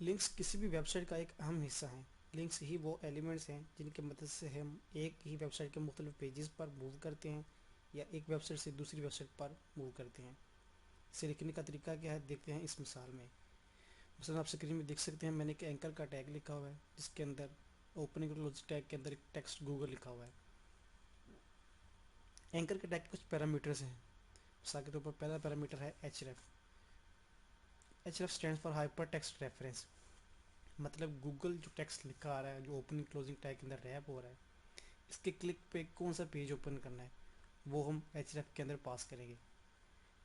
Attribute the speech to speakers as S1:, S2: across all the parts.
S1: Links किसी भी website का एक अहम हिस्सा हैं। लिंक्स ही वो एलिमेंट्स हैं जिनकी मदद से हम एक ही वेबसाइट के मुख्तलिफ पेजेस पर मूव करते हैं या एक वेबसाइट से दूसरी वेबसाइट पर मूव करते हैं। इसे लिखने का तरीका क्या है, देखते हैं इस मिसाल में। मसलन आप स्क्रीन में देख सकते हैं मैंने एक एंकर का टैग लिखा हुआ है जिसके अंदर ओपनिंग और क्लोजिंग टैग के अंदर एक टेक्स्ट गूगल लिखा हुआ है। एंकर के टैग के कुछ पैरामीटर्स हैं। मिसाल के तौर पर पहला पैरामीटर है href। href stand for hyper text reference, मतलब गूगल जो टेक्स्ट लिखा आ रहा है, जो ओपनिंग क्लोजिंग टैग के अंदर रैप हो रहा है, इसके क्लिक पे कौन सा पेज ओपन करना है वो हम href के अंदर पास करेंगे।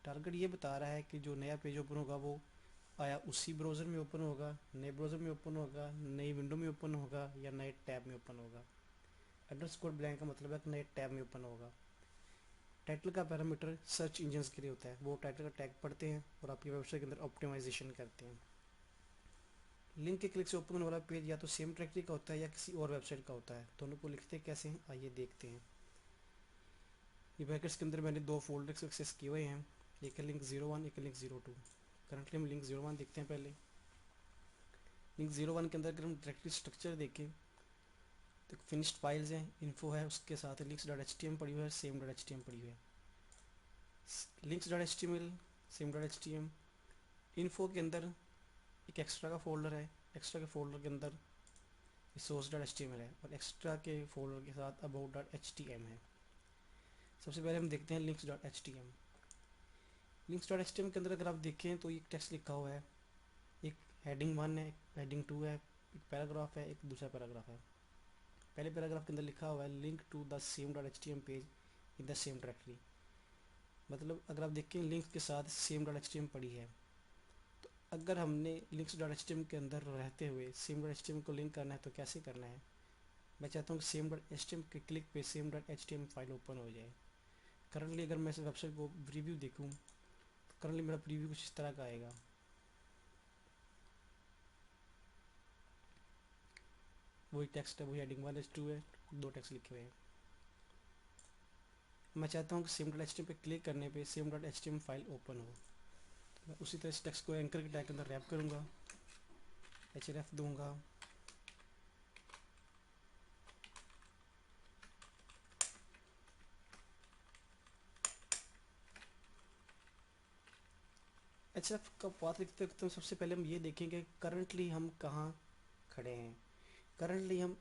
S1: टारगेट ये बता रहा है कि जो नया पेज ओपन होगा वो आया उसी ब्राउज़र में ओपन होगा, नए ब्राउज़र में ओपन होगा, नई विंडो में ओपन होगा या नए टैब में ओपन होगा। अंडरस्कोर ब्लैंक का मतलब है कि नए टैब में ओपन होगा। टाइटल का पैरामीटर सर्च इंजन्स के लिए होता है, वो टाइटल का टैग पढ़ते हैं और आपकी वेबसाइट के अंदर ऑप्टिमाइजेशन करते हैं। लिंक के क्लिक से ओपन होने वाला पेज या तो सेम डायरेक्टरी का होता है या किसी और वेबसाइट का होता है। दोनों को लिखते कैसे हैं आइए देखते हैं। ये ब्रैकेट्स के अंदर मैंने दो फोल्डर्स एक्सेस किए हुए हैं, एक है लिंक 01, एक है लिंक 02। करंटली हम लिंक 01 देखते हैं। पहले लिंक 01 के अंदर अगर हम डायरेक्टरी स्ट्रक्चर देखें तो फिनिश्ड फाइल्स हैं, इन्फो है, उसके साथ links dot H T M पड़ी हुई है, same dot H T M पड़ी हुई है। Links dot H T M L, same dot H T M. Info के अंदर एक एक्स्ट्रा का फोल्डर है, एक्स्ट्रा के फोल्डर के अंदर resource dot H T M L है और एक्स्ट्रा के फोल्डर के साथ about dot H T M है। सबसे पहले हम देखते हैं links dot H T M. Links dot H T M के अंदर अगर आप देखें तो एक टेक्स्ट लिखा हुआ है, एक हेडिंग 1 है, एक हेडिंग 2 है, एक पैराग्राफ है, एक दूसरा पैराग्राफ है। पहले पैराग्राफ के अंदर लिखा हुआ है link to the same dot H T M page in the same directory, मतलब अगर आप देखें लिंक के साथ same dot H T M पड़ी है। तो अगर हमने links dot H T M के अंदर रहते हुए same dot H T M को लिंक करना है तो कैसे करना है। मैं चाहता हूँ कि same dot H T M के क्लिक पे same dot H T M file open हो जाए। करंटली अगर मैं इस वेबसाइट को प्रीव्यू देखूँ तो करंटली मेरा प्रीव्यू कुछ इस तरह का आएगा। वही टेक्स्ट है, वही हेडिंग 1 H2 है, दो टेक्स्ट लिखे हुए हैं। मैं चाहता हूँ कि same dot H T M पे क्लिक करने पे same dot H T M file open हो। तो मैं उसी तरह इस टेक्स्ट को एंकर के टैग के अंदर रैप करूँगा, href दूंगा। href का पाथ लिखते वक्त तो सबसे पहले हम ये देखेंगे करंटली हम कहाँ खड़े हैं। करंटली हम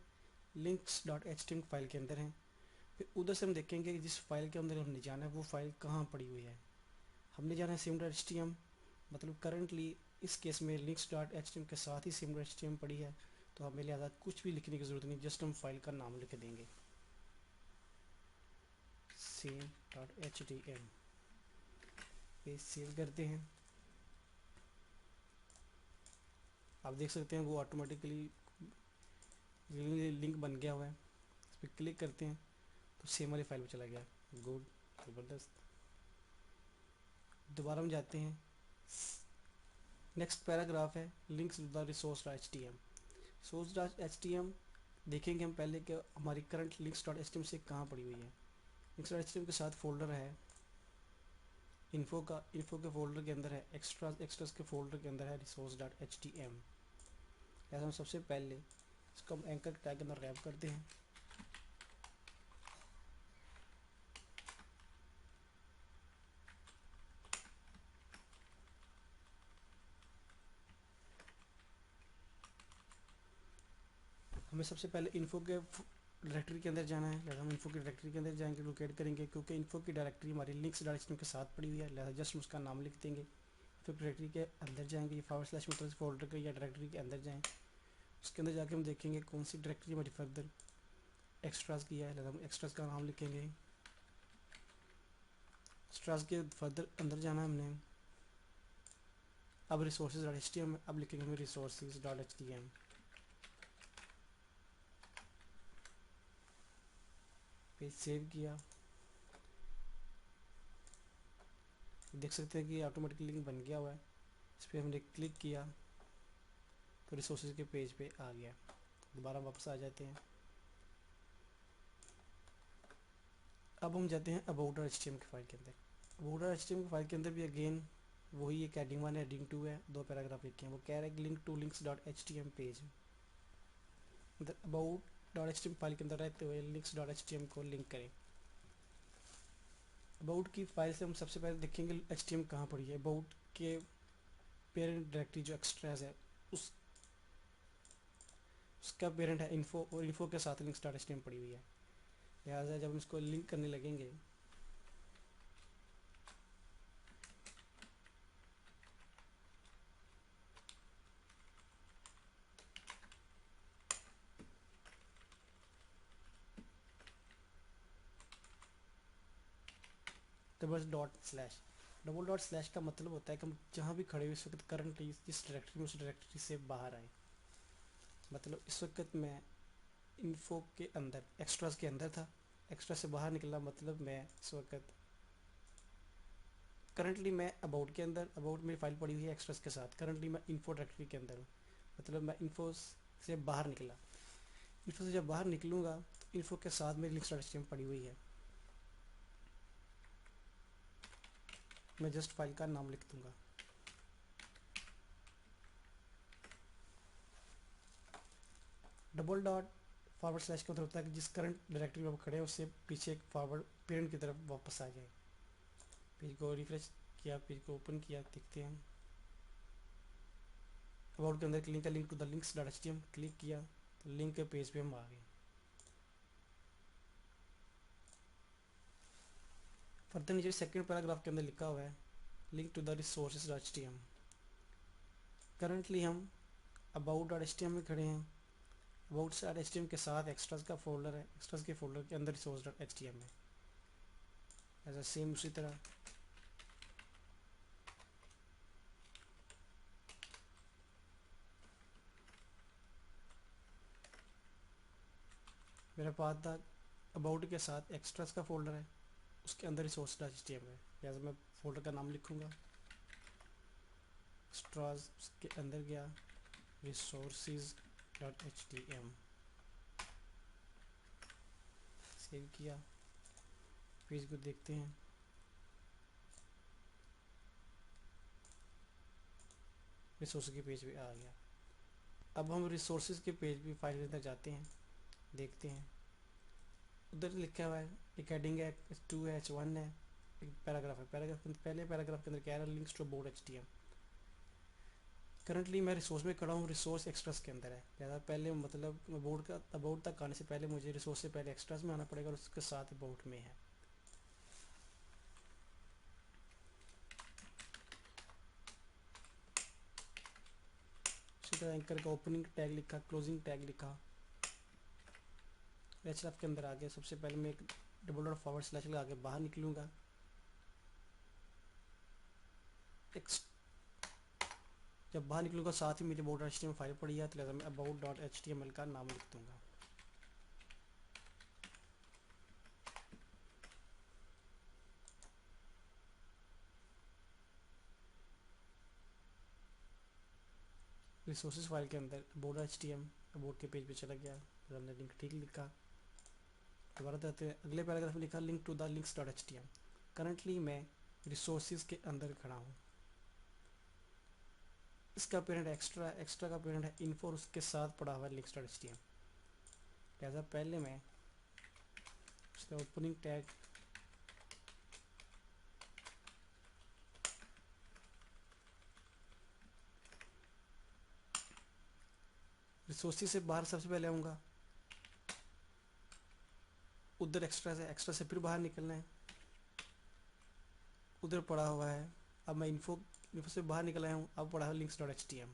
S1: links dot H T M file के अंदर हैं। फिर उधर से हम देखेंगे कि जिस फाइल के अंदर हमने जाना है वो फाइल कहाँ पड़ी हुई है। हमने जाना है same dot H T M, मतलब करंटली इस केस में links dot H T M के साथ ही same dot H T M पड़ी है, तो हमें लिहाजा कुछ भी लिखने की ज़रूरत नहीं, जस्ट हम फाइल का नाम लिख देंगे same dot H T M. Page save करते हैं। आप देख सकते हैं वो ऑटोमेटिकली लिंक बन गया हुआ है। इस पर क्लिक करते हैं तो सेम वाली फाइल में चला गया। गुड, ज़बरदस्त। दोबारा हम जाते हैं, नेक्स्ट पैराग्राफ है links the resource dot H T M. Resource dot H T M देखेंगे हम पहले कि हमारी current links dot H T M से कहाँ पड़ी हुई है। Links dot H T M के साथ फोल्डर है इन्फो का, इन्फो के फोल्डर के अंदर है एक्स्ट्रास के फोल्डर के अंदर है resource dot H T M. ऐसा हम सबसे पहले इसको हम एंकर टैग के अंदर रैप करते हैं। हमें सबसे पहले इन्फो के डायरेक्टरी के अंदर जाना है, लिहाजा हम इन्फो की डायरेक्टरी के अंदर जाएंगे, लोकेट करेंगे, क्योंकि इन्फो की डायरेक्टरी हमारी links dot H T M के साथ पड़ी हुई है, लिहाजा जस्ट उसका नाम लिख देंगे। फिर डायरेक्टरी के अंदर जाएंगे, फॉरवर्ड / फोल्डर के या डायरेक्टरी के अंदर जाएँ। उसके अंदर जाके हम देखेंगे कौन सी डायरेक्टरी हमारी फर्दर एक्स्ट्रास की है, लिहाजा हम एक्स्ट्रास का नाम लिखेंगे। एक्स्ट्रास के फर्दर अंदर जाना है हमने। अब resources dot H T M, अब लिखेंगे हमें resources dot H T M. Page save किया, देख सकते हैं कि ऑटोमेटिकली लिंक बन गया हुआ है। इस पर हमने क्लिक किया तो रिसोर्सेज के पेज पे आ गया। दोबारा वापस आ जाते हैं। अब हम जाते हैं about dot H T M की फाइल के अंदर। About dot H T M की फाइल के अंदर भी अगेन वही एक हेडिंग 1 है, हेडिंग 2 है, दो पैराग्राफ लिखे हैं। वो कह रहा है कि link to links dot H T M page, मतलब about dot H T M file के अंदर रहते हुए links dot H T M को लिंक करें। अबाउट की फाइल से हम सबसे पहले देखेंगे एच टी एम कहाँ पड़ी है। अबाउट के पेरेंट डायरेक्टरी जो एक्स्ट्राज है उस उसका पेरेंट है इन्फो, और इन्फो के साथ links dot H T M पड़ी हुई है। लिहाजा जब हम इसको लिंक करने लगेंगे डबल डॉट स्लैश का मतलब होता है कि हम जहाँ भी खड़े हुए इस वक्त करंटली जिस डायरेक्टरी में उस डायरेक्टरी से बाहर आए। मतलब इस वक्त मैं इन्फो के अंदर एक्स्ट्रास के अंदर था, एक्स्ट्रा से बाहर निकला, मतलब मैं इस वक्त करंटली मैं अबाउट के अंदर, अबाउट मेरी फाइल पड़ी हुई है एक्स्ट्रास के साथ। करंटली मैं इन्फो डायरेक्टरी के अंदर हूँ, मतलब मैं इन्फो से बाहर निकला। इन्फो से जब बाहर निकलूँगा तो इन्फो के साथ मेरी links dot H T M पड़ी हुई है। मैं जस्ट फाइल का नाम लिख दूंगा। डबल डॉट फॉरवर्ड स्लैश का मतलब होता है कि जिस करंट डायरेक्टरी में आप खड़े हैं उससे पीछे एक फॉरवर्ड पेरेंट की तरफ वापस आ जाए। पेज को रिफ्रेश किया, पेज को ओपन किया, देखते हैं अबाउट के अंदर लिंक है, link to the links dot H T M click किया तो लिंक के पेज पे हम आ गए। फर्दर नीचे सेकंड पैराग्राफ के अंदर लिखा हुआ है link to the resources dot H T M. Currently हम about dot H T M में खड़े हैं। About dot H T M के साथ एक्स्ट्रास का फोल्डर है, एक्स्ट्रास के फोल्डर के अंदर resource dot H T M है। ऐसा सेम उसी तरह मेरे पास था अबाउट के साथ एक्स्ट्रास का फोल्डर है, उसके अंदर resource dot H T M है। जैसे मैं फोल्डर का नाम लिखूँगा एक्स्ट्रास, उसके अंदर गया resources dot H T M, save किया, पेज को देखते हैं। रिसोर्स के पेज पे आ गया। अब हम रिसोर्सेज के पेज पे फाइल के अंदर जाते हैं, देखते हैं उधर लिखा हुआ है एक हेडिंग है, H2 है, H1 है, एक पैराग्राफ है। पैराग्राफ पहले पैराग्राफ के अंदर क्या है, links to about H T M. Currently मैं रिसोर्स में खड़ा हूँ, रिसोर्स एक्स्ट्रास के अंदर है। ज़्यादा पहले मतलब अबाउट का, अबाउट तक आने से पहले मुझे रिसोर्स से पहले एक्स्ट्रास में आना पड़ेगा और उसके साथ अबाउट में है। इसी तरह एंकर का ओपनिंग टैग लिखा, क्लोजिंग टैग लिखा, एचएफ के अंदर आ गया। सबसे पहले मैं एक डबल डॉट फॉरवर्ड स्लैश लगा के बाहर निकलूंगा। जब बाहर निकलूंगा साथ ही मेरी about dot H T M file पड़ी है, तो लिहाजा मैं about dot H T M L का नाम लिख दूंगा। रिसोर्सेज फाइल के अंदर about dot H T M about के पेज पे चला गया, तो हमने लिंक ठीक लिखा। दोबारा देखते हैं, अगले पैराग्राफ में लिखा link to the links dot H T M. Currently मैं रिसोर्सेज के अंदर खड़ा हूँ। इसका पेरेंट एक्स्ट्रा, एक्स्ट्रा का पेरेंट है इन्फो, उसके साथ पड़ा हुआ है links dot H T M. लिहाजा पहले मैं उसका ओपनिंग टैग रिसोर्सेज से बाहर सबसे पहले आऊँगा, उधर एक्स्ट्रा से फिर बाहर निकलना है, उधर पड़ा हुआ है। अब मैं इन्फो, इन्फो से बाहर निकल आया हूँ, अब पड़ा है links dot H T M.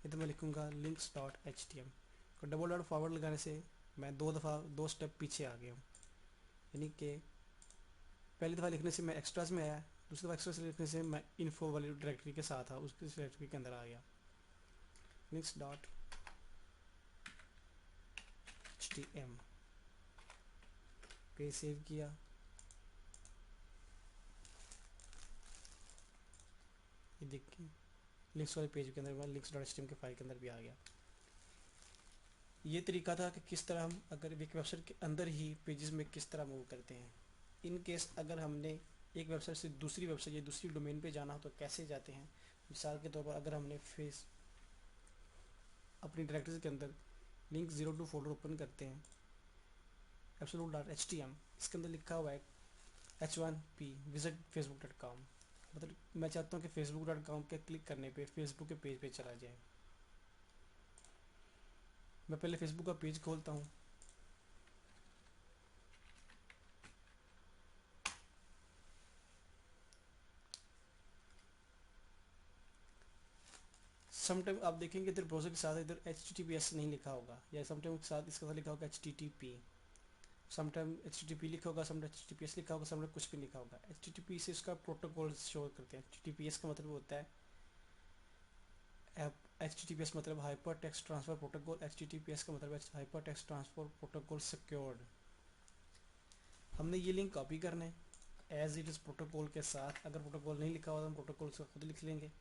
S1: ये तो मैं लिखूँगा links dot H T M. और डबल डॉट फॉरवर्ड लगाने से मैं दो दफ़ा, दो स्टेप पीछे आ गया हूँ। यानी कि पहली दफ़ा लिखने से मैं एक्स्ट्रास में आया, दूसरी दफ़ा एक्स्ट्रास लिखने से मैं इन्फो वाली डायरेक्टरी के साथ था, उसकी डायरेक्टरी के अंदर आ गया। Links dot H T M, page save किया, ये देखिए लिंक्स वाले पेज के अंदर मैं links dot H T M के फाइल के अंदर भी आ गया। ये तरीका था कि किस तरह हम अगर एक वेबसाइट के अंदर ही पेजेस में किस तरह मूव करते हैं। इन केस अगर हमने एक वेबसाइट से दूसरी वेबसाइट या दूसरी डोमेन पे जाना हो तो कैसे जाते हैं। मिसाल के तौर पर अगर हमने फेस अपनी डायरेक्टरी के अंदर लिंक 02 फोल्डर ओपन करते हैं, absolute.htm, इसके अंदर लिखा हुआ है h1p विजिट facebook.com, मतलब मैं चाहता हूँ कि facebook.com के क्लिक करने पे फेसबुक के पेज पे चला जाए। मैं पहले फेसबुक का पेज खोलता हूँ। समटाइम आप देखेंगे इधर ब्राउज़र के साथ इधर HTTPS नहीं लिखा होगा, या समटाइम के साथ इसके साथ लिखा होगा HTTP, समटाइम HTTP लिखा होगा, समटाइम HTTPS लिखा होगा, समटाइम कुछ भी लिखा होगा। HTTP से इसका प्रोटोकॉल शो करते हैं। HTTPS का मतलब होता है HTTPS मतलब hyper text transfer protocol, HTTPS का मतलब है hyper text transfer protocol secured. हमने ये लिंक कॉपी करना है एज इट इज़ प्रोटोकॉल के साथ। अगर प्रोटोकॉल नहीं लिखा हुआ तो हम प्रोटोकॉल से खुद लिख लेंगे।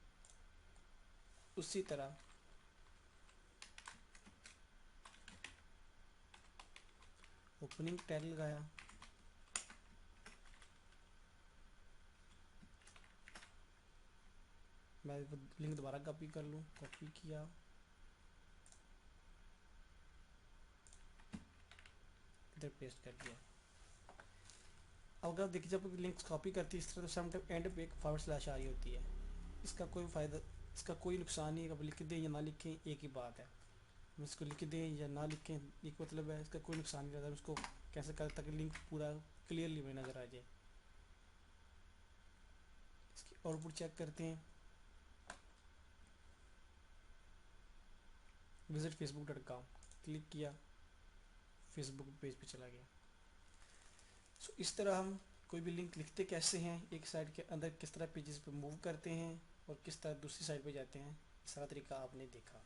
S1: उसी तरह ओपनिंग टैग लगाया, मैं लिंक दोबारा कॉपी कर लूँ, कॉपी किया, इधर पेस्ट कर दिया। अब अगर देखिए जब लिंक्स कॉपी करती है इस तरह तो समटाइम एंड पे एक फॉरवर्ड स्लैश आ रही होती है। इसका कोई फ़ायदा, इसका कोई नुकसान नहीं है। अब लिख दें या ना लिखें एक ही बात है, हम इसको लिख दें या ना लिखें एक मतलब है, इसका कोई नुकसान नहीं रहता। हम इसको कैसे करें ताकि लिंक पूरा क्लियरली में नज़र आ जाए। इसकी आउटपुट चेक करते हैं, विजिट facebook.com, क्लिक किया, फेसबुक पेज पे चला गया। सो इस तरह हम कोई भी लिंक लिखते कैसे हैं, एक साइट के अंदर किस तरह पेजेस पे मूव करते हैं और किस तरह दूसरी साइड पे जाते हैं, सारा तरीका आपने देखा।